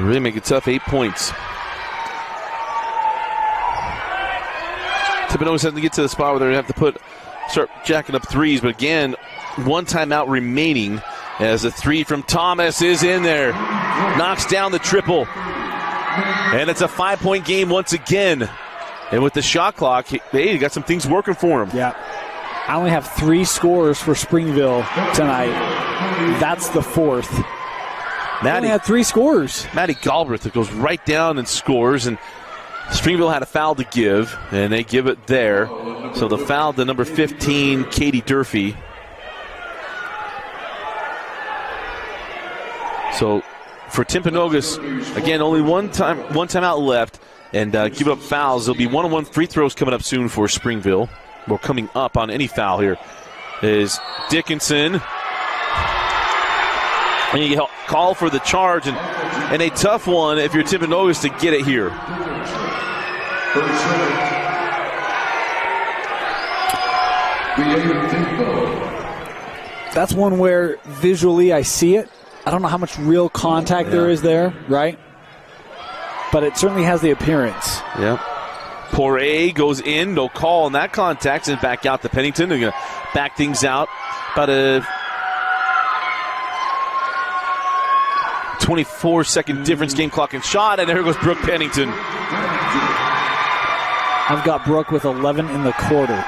really make it tough. 8 points. Timpanogos has to get to the spot where they have to start jacking up threes, but again, 1 timeout remaining as the 3 from Thomas is in there. Knocks down the triple. And it's a 5-point game once again. And with the shot clock, they got some things working for him. Yeah. I only have 3 scores for Springville tonight. That's the 4th. Maddie only had 3 scores. Maddie Galbraith that goes right down and scores, and Springville had a foul to give, and they give it there. So the foul to number 15, Katie Durfee. So for Timpanogos, again, only one timeout left, and give up fouls. There'll be 1-on-1 free throws coming up soon for Springville. Well, coming up on any foul here is Dickinson. And you call for the charge, and a tough one if you're Timpanogos to get it here. That's one where visually I see it. I don't know how much real contact there is there, right? But it certainly has the appearance. Yeah. Poirier goes in, no call on that contact, and back out to Pennington. They're going to back things out. About a 24-second difference, game clock and shot, and there goes Brooke Pennington. I've got Brooke with 11 in the quarter.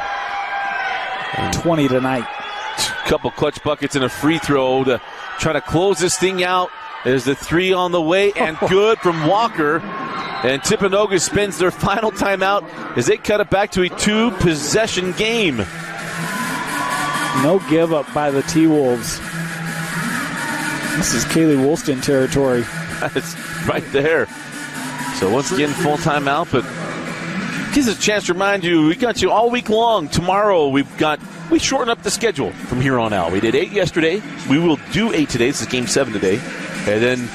20 tonight. Couple clutch buckets and a free throw to try to close this thing out. There's the 3 on the way, and good from Walker. And Timpanogos spends their final timeout as they cut it back to a 2-possession game. No give up by the T-Wolves. This is Kaylee Woolston territory. That's right there. So once again, full timeout, but gives us a chance to remind you, we got you all week long. Tomorrow we shorten up the schedule from here on out. We did 8 yesterday. We will do 8 today. This is game 7 today. And then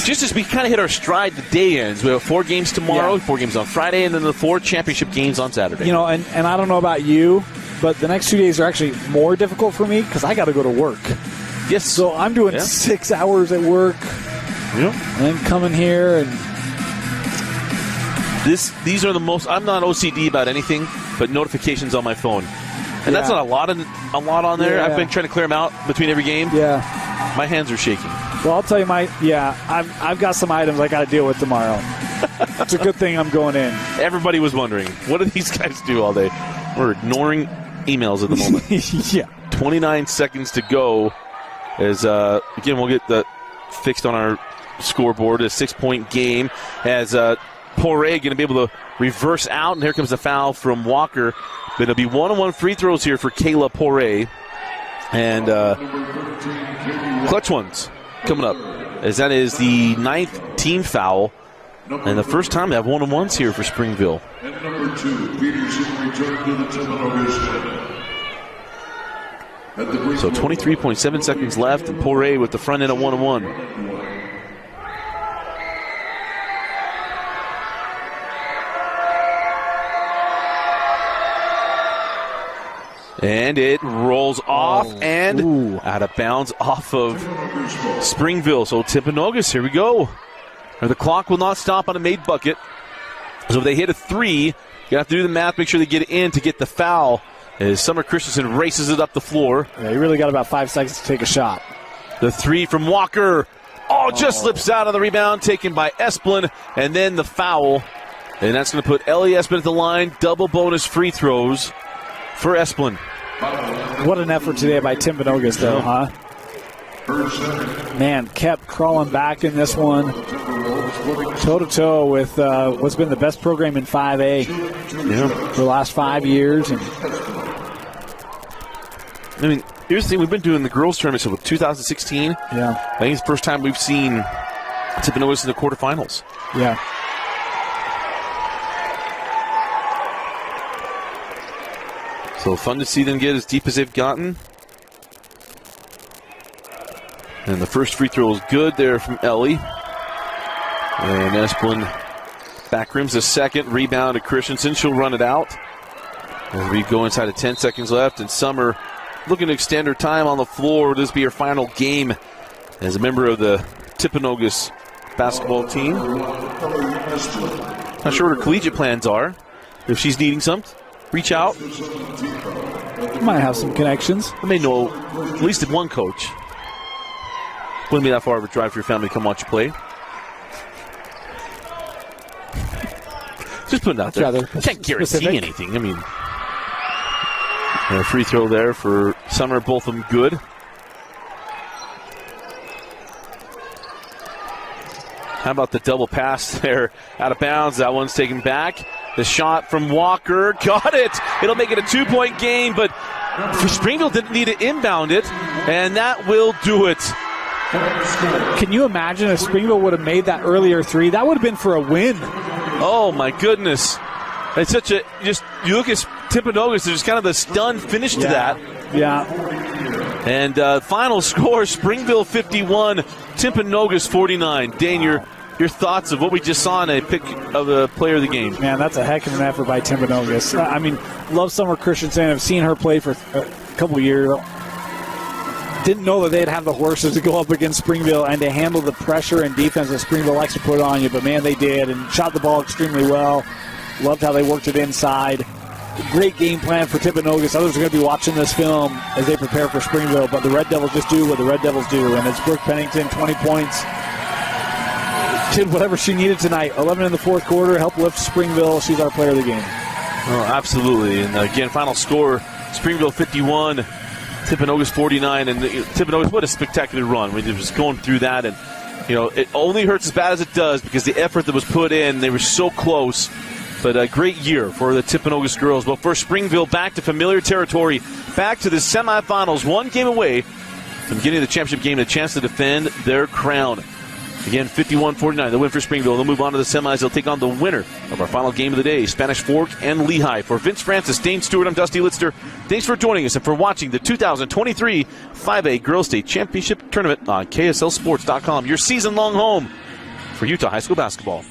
just as we kind of hit our stride, the day ends. We have 4 games tomorrow, 4 games on Friday, and then the 4 championship games on Saturday. You know, and I don't know about you, but the next 2 days are actually more difficult for me because I got to go to work. Yes. So I'm doing 6 hours at work. Yep. And then coming here and these are the most. I'm not OCD about anything, but notifications on my phone. And that's not a lot on there. Yeah. I've been trying to clear them out between every game. Yeah. My hands are shaking. Well, I'll tell you I've got some items I got to deal with tomorrow. It's a good thing I'm going in. Everybody was wondering, what do these guys do all day? We're ignoring emails at the moment. Yeah. 29 seconds to go. As again, we'll get the fixed on our scoreboard. A 6-point game as Poirier going to be able to reverse out, and here comes a foul from Walker. But it'll be 1-on-1 free throws here for Kayla Poirier. And clutch ones coming up, as that is the 9th team foul. And the first time they have 1-on-1s here for Springville. And number 2, Peterson returned to the Timpanogos. So 23.7 seconds left, and Poirier with the front end at 1-on-1. And it rolls off and out of bounds off of Springville. So Timpanogos, here we go. The clock will not stop on a made bucket. So if they hit a 3, you have to do the math, make sure they get it in to get the foul. As Summer Christensen races it up the floor. Yeah, you really got about 5 seconds to take a shot. The 3 from Walker. Just slips out of the rebound, taken by Esplin. And then the foul. And that's going to put Ellie Esplin at the line. Double bonus free throws for Esplin. What an effort today by Timpanogos, though, huh? Man, kept crawling back in this one. Toe-to-toe with what's been the best program in 5A for the last 5 years. And I mean, here's the thing. We've been doing the girls' tournament since 2016. Yeah. I think it's the first time we've seen Timpanogos in the quarterfinals. Yeah. So fun to see them get as deep as they've gotten. And the first free throw is good there from Ellie. And Esplin back rims the second. Rebound to Christensen. She'll run it out. As we go inside of 10 seconds left. And Summer looking to extend her time on the floor. Will this be her final game as a member of the Timpanogos basketball team? Not sure what her collegiate plans are. If she's needing something, reach out. Might have some connections. I may know at least one coach. Wouldn't be that far of a drive for your family to come watch you play. Just putting it out there. Can't guarantee anything. I mean, a free throw there for Summer, both of them good. How about the double pass there out of bounds? That one's taken back. The shot from Walker, got it. It'll make it a 2-point game, but Springville didn't need to inbound it, and that will do it. Can you imagine if Springville would have made that earlier 3? That would have been for a win. Oh, my goodness. It's such a, you look at Timpanogos, there's kind of a stunned finish to that. Yeah. And final score, Springville 51, Timpanogos 49. Dane, your thoughts of what we just saw in a pick of the player of the game? Man, that's a heck of an effort by Timpanogos. I mean, love Summer Christensen. I've seen her play for a couple years. Didn't know that they'd have the horses to go up against Springville and to handle the pressure and defense that Springville likes to put on you. But, man, they did and shot the ball extremely well. Loved how they worked it inside. Great game plan for Timpanogos. Others are going to be watching this film as they prepare for Springville. But the Red Devils just do what the Red Devils do. And it's Brooke Pennington, 20 points. Did whatever she needed tonight. 11 in the fourth quarter. Helped lift Springville. She's our player of the game. Oh, absolutely. And, again, final score, Springville 51. Timpanogos 49, and Timpanogos, what a spectacular run. We're just going through that, and it only hurts as bad as it does because the effort that was put in, they were so close. But a great year for the Timpanogos girls. But for Springville, back to familiar territory, back to the semifinals, 1 game away from getting the championship game and a chance to defend their crown. Again, 51-49, the win for Springville. They'll move on to the semis. They'll take on the winner of our final game of the day, Spanish Fork and Lehigh. For Vince Francis, Dane Stewart, I'm Dusty Litster. Thanks for joining us and for watching the 2023 5A Girls State Championship Tournament on KSLSports.com, your season-long home for Utah High School basketball.